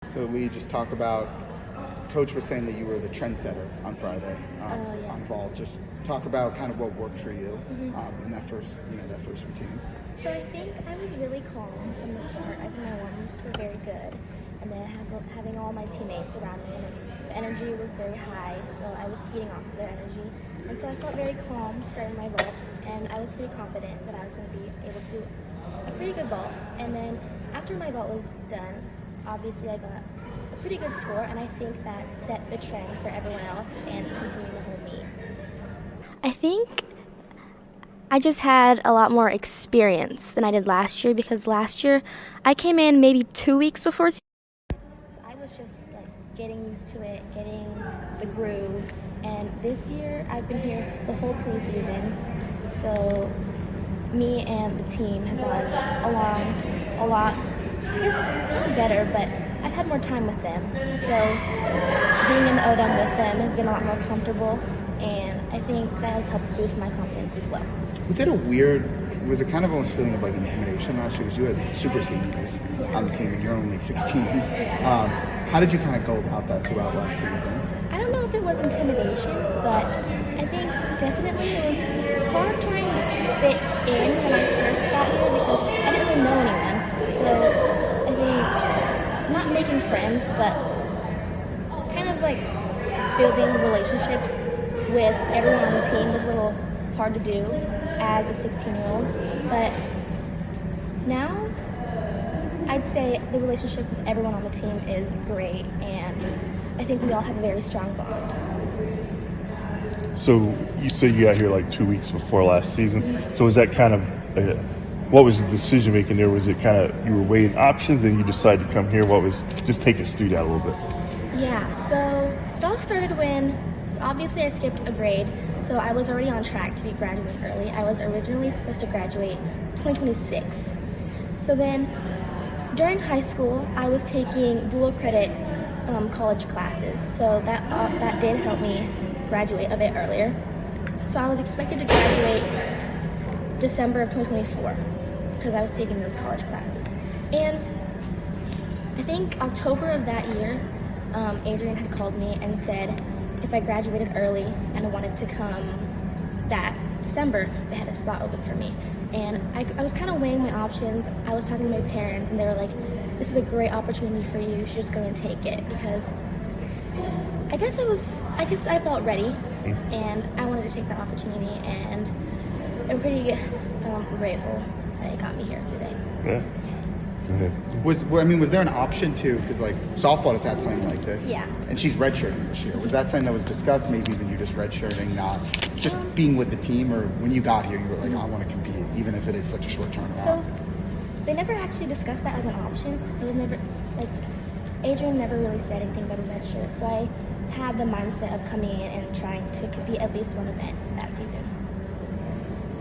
So Lee, just talk about, Coach was saying that you were the trendsetter on Friday on vault. Just talk about kind of what worked for you in that first routine. So I think I was really calm from the start. I think my warm-ups were very good. And then having all my teammates around me, and the energy was very high, so I was feeding off of their energy. And so I felt very calm starting my vault, and I was pretty confident that I was going to be able to do a pretty good vault. And then after my vault was done, obviously I got a pretty good score, and I think that set the trend for everyone else and continuing the whole meet. I think I just had a lot more experience than I did last year, because last year I came in maybe 2 weeks before. So I was just like getting used to it, getting the groove, and this year I've been here the whole preseason, so me and the team have gone along a lot, I guess, better, but I've had more time with them, so being in the ODM with them has been a lot more comfortable, and I think that has helped boost my confidence as well. Was it kind of almost feeling of like intimidation last year, because you had super seniors on the team and you're only 16. How did you kind of go about that throughout last season? I don't know if it was intimidation, but I think definitely it was hard trying to fit in when I first got here, because I didn't really know anyone. So I think not making friends, but kind of like building relationships with everyone on the team was a little hard to do as a 16-year-old. But now I'd say the relationship with everyone on the team is great, and I think we all have a very strong bond. So you say you got here like 2 weeks before last season. So was that kind of, what was the decision making there? Was it kind of, you were weighing options and you decided to come here? Just take us through that a little bit. Yeah, so it all started when, so obviously I skipped a grade, so I was already on track to be graduating early. I was originally supposed to graduate 2026. So then during high school, I was taking dual credit college classes, so that did help me graduate a bit earlier. So I was expected to graduate December of 2024 because I was taking those college classes. And I think October of that year, Adrian had called me and said if I graduated early and I wanted to come that December, they had a spot open for me. And I was kind of weighing my options. I was talking to my parents, and they were like, this is a great opportunity for you. You should just go and take it, because I guess I felt ready, and I wanted to take that opportunity, and I'm pretty grateful that it got me here today. Yeah. Was there an option too? Because like softball has had something like this, yeah. And she's redshirting this year. Was that something that was discussed? Maybe even you just redshirting, not just being with the team, or when you got here, you were like, I want to compete, even if it is such a short turnaround. So they never actually discussed that as an option. It was never like Adrian never really said anything about a redshirt. So I had the mindset of coming in and trying to compete at least one event that season.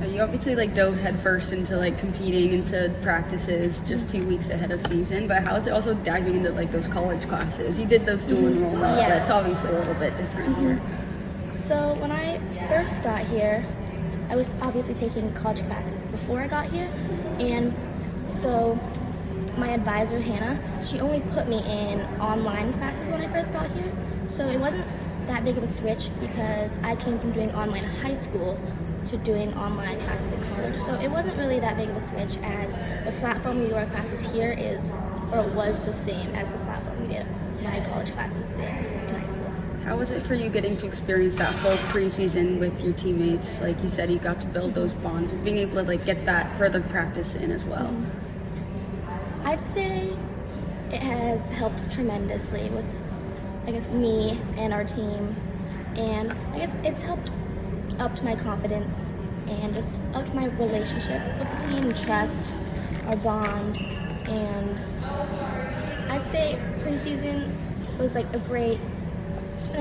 You obviously dove headfirst into competing into practices just 2 weeks ahead of season, but how is it also diving into those college classes? You did those dual enrollment, yeah. But it's obviously a little bit different here. So when I first got here, I was obviously taking college classes before I got here, and so my advisor Hannah, she only put me in online classes when I first got here, so it wasn't that big of a switch because I came from doing online in high school to doing online classes in college. So it wasn't really that big of a switch, as the platform we do our classes here was the same as the platform we did my college classes in high school. How was it for you getting to experience that full preseason with your teammates? Like you said, you got to build those bonds, being able to get that further practice in as well. I'd say it has helped tremendously with, me and our team, and I guess it's helped upped my confidence and just upped my relationship with the team, trust, our bond, and I'd say preseason was a great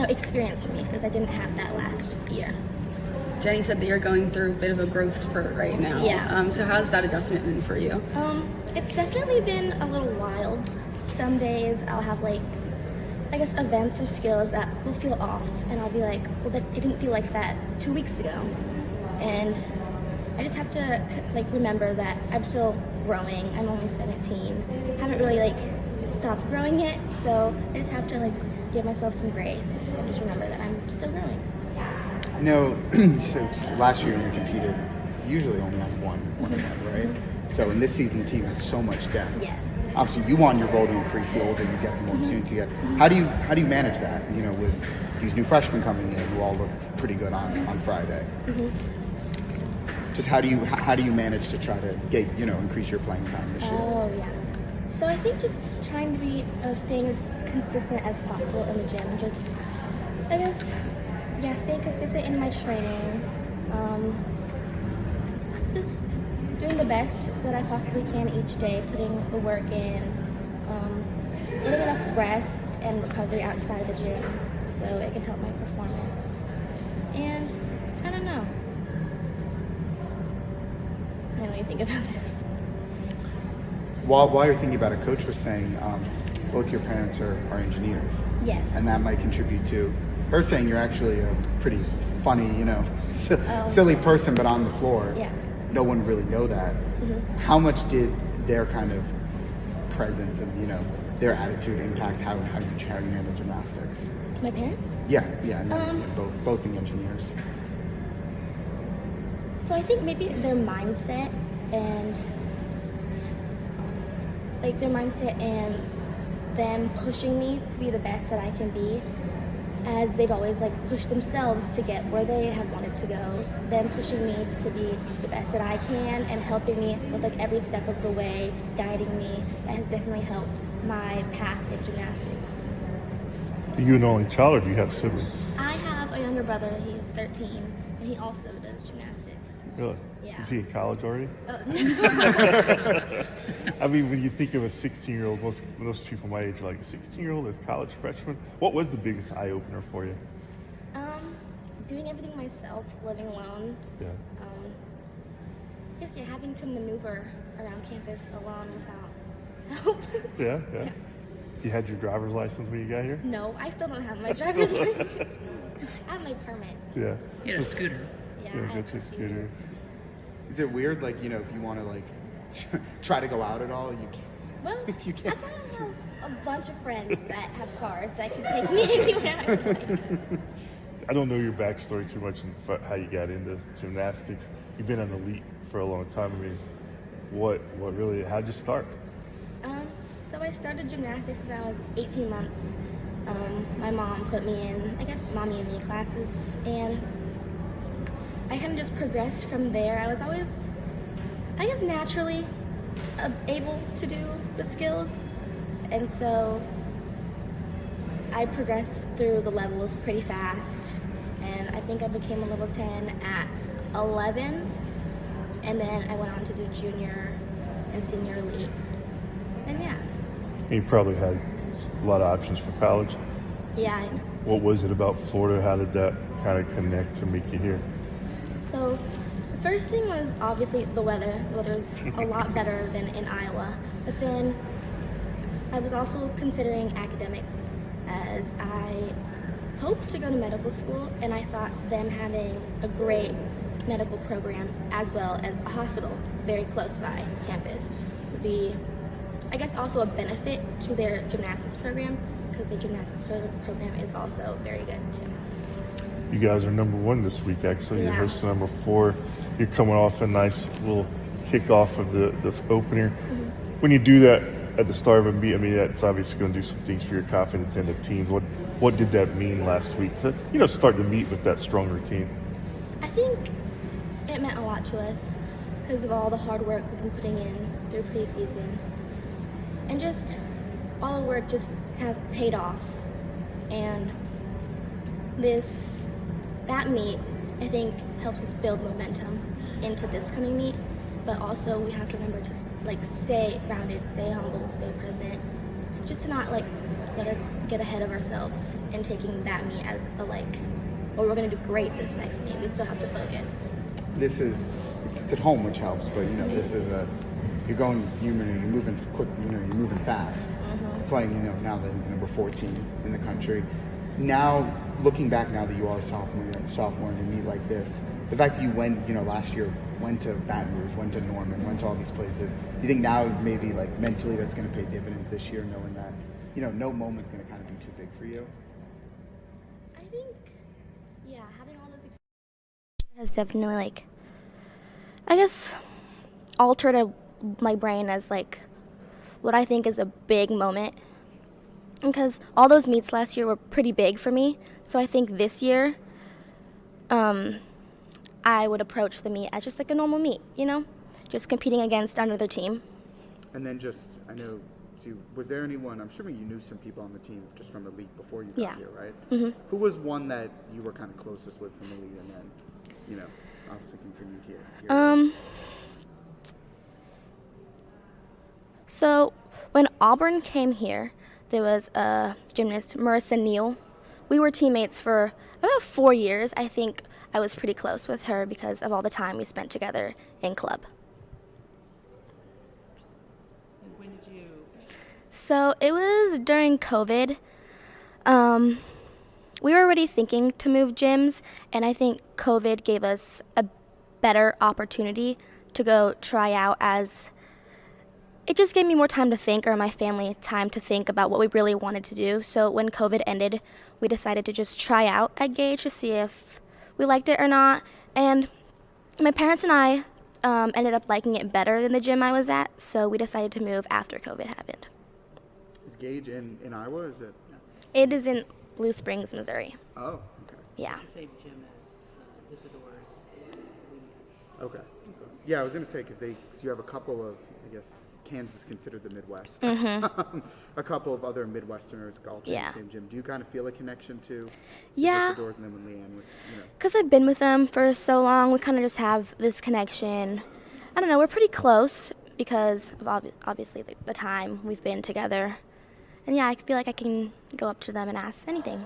experience for me since I didn't have that last year. Jenny said that you're going through a bit of a growth spurt right now. Yeah. So how's that adjustment been for you? It's definitely been a little wild. Some days I'll have events or skills that will feel off, and I'll be like, well, it didn't feel like that 2 weeks ago. And I just have to remember that I'm still growing. I'm only 17. I haven't really stopped growing yet, so I just have to like give myself some grace and just remember that I'm still growing. I know, so last year you competed, usually only have one event, right? So in this season, the team has so much depth. Yes. Obviously, you want your role to increase. The older you get, the more opportunities you get. How do you manage that? You know, with these new freshmen coming in who all look pretty good on Friday. Just how do you manage to try to get increase your playing time this year? Oh yeah. So I think just trying to be staying as consistent as possible in the gym. Just I guess staying consistent in my training. Just doing the best that I possibly can each day, putting the work in, getting enough rest and recovery outside of the gym so it can help my performance. And I don't know. I don't really think about this. While you're thinking about it, Coach was saying both your parents are engineers. Yes. And that might contribute to her saying you're actually a pretty funny, silly person, but on the floor. Yeah. No one really know that. How much did their kind of presence and their attitude impact how you handle gymnastics? My parents? Yeah, and both being engineers. So I think maybe their mindset and them pushing me to be the best that I can be, as they've always pushed themselves to get where they have wanted to go, them pushing me to be the best that I can and helping me with every step of the way, guiding me. That has definitely helped my path in gymnastics. Are you an only child, or do you have siblings? I have a younger brother. He's 13, and he also does gymnastics. Really? Yeah. Is he in college already? Oh. I mean, when you think of a 16-year-old, most people my age are like, a 16-year-old, a college freshman. What was the biggest eye-opener for you? Doing everything myself, living alone. Yeah. I guess having to maneuver around campus alone without help. Yeah. You had your driver's license when you got here? No, I still don't have my driver's license. I have my permit. Yeah. You had a scooter. Yeah, Yeah, I have get your a scooter. Is it weird, if you want to try to go out at all, you can't? Well, You that's can't. why I have a bunch of friends that have cars that can take me anywhere I would like. I don't know your backstory too much and how you got into gymnastics. You've been an elite for a long time. I mean, how'd you start? So I started gymnastics when I was 18 months. My mom put me in, mommy and me classes, and I kind of just progressed from there. I was always, naturally able to do the skills, and so I progressed through the levels pretty fast, and I think I became a level 10 at 11, and then I went on to do junior and senior elite, and yeah. You probably had a lot of options for college. Yeah. What was it about Florida? How did that kind of connect to make you here? So the first thing was obviously the weather. The weather was a lot better than in Iowa. But then I was also considering academics, as I hoped to go to medical school, and I thought them having a great medical program as well as a hospital very close by campus would be, also a benefit to their gymnastics program, because the gymnastics program is also very good too. You guys are number 1 this week, actually. Yeah. You're hosting number 4. You're coming off a nice little kickoff of the opener. When you do that at the start of a meet, that's obviously going to do some things for your confidence and the teams. What did that mean last week to start the meet with that strong routine? I think it meant a lot to us because of all the hard work we've been putting in through preseason, and just all the work just have paid off. And that meet, I think, helps us build momentum into this coming meet. But also we have to remember to stay grounded, stay humble, stay present, just to not let us get ahead of ourselves and taking that meet as we're going to do great this next meet. We still have to focus. It's at home, which helps, but this is you're moving quick, you're moving fast. Playing, now the number 14 in the country. Now, looking back now that you are a sophomore in a meet like this, the fact that you went, last year, went to Baton Rouge, went to Norman, went to all these places, you think now maybe like mentally that's going to pay dividends this year, knowing that, no moment's going to kind of be too big for you? I think, yeah, having all those experiences has definitely, like, I guess, altered my brain as, like, what I think is a big moment. Because all those meets last year were pretty big for me. So I think this year, I would approach the meet as just like a normal meet, just competing against another team. And then was there anyone, I'm sure you knew some people on the team just from the league before you got here, right? Mm-hmm. Who was one that you were kind of closest with from the league and then, obviously continued here? So when Auburn came here, there was a gymnast, Marissa Neal. We were teammates for about 4 years. I think I was pretty close with her because of all the time we spent together in club. And when did you? So it was during COVID. We were already thinking to move gyms, and I think COVID gave us a better opportunity to go try out, as it just gave me more time to think, or my family time to think about what we really wanted to do. So when COVID ended, we decided to just try out at Gage to see if we liked it or not. And my parents and I ended up liking it better than the gym I was at, so we decided to move after COVID happened. Is Gage in Iowa, or is it? It is in Blue Springs, Missouri. Oh, okay. Yeah. The same gym as Isidor's. Okay. Yeah, I was going to say, because you have a couple of, I guess, Kansas is considered the Midwest. Mm-hmm. A couple of other Midwesterners all train Yeah. the same gym. Do you kind of feel a connection to Yeah. Isidor's, and then when Leanne was, Because I've been with them for so long, we kind of just have this connection. I don't know, we're pretty close because of obviously the time we've been together. And yeah, I feel like I can go up to them and ask anything.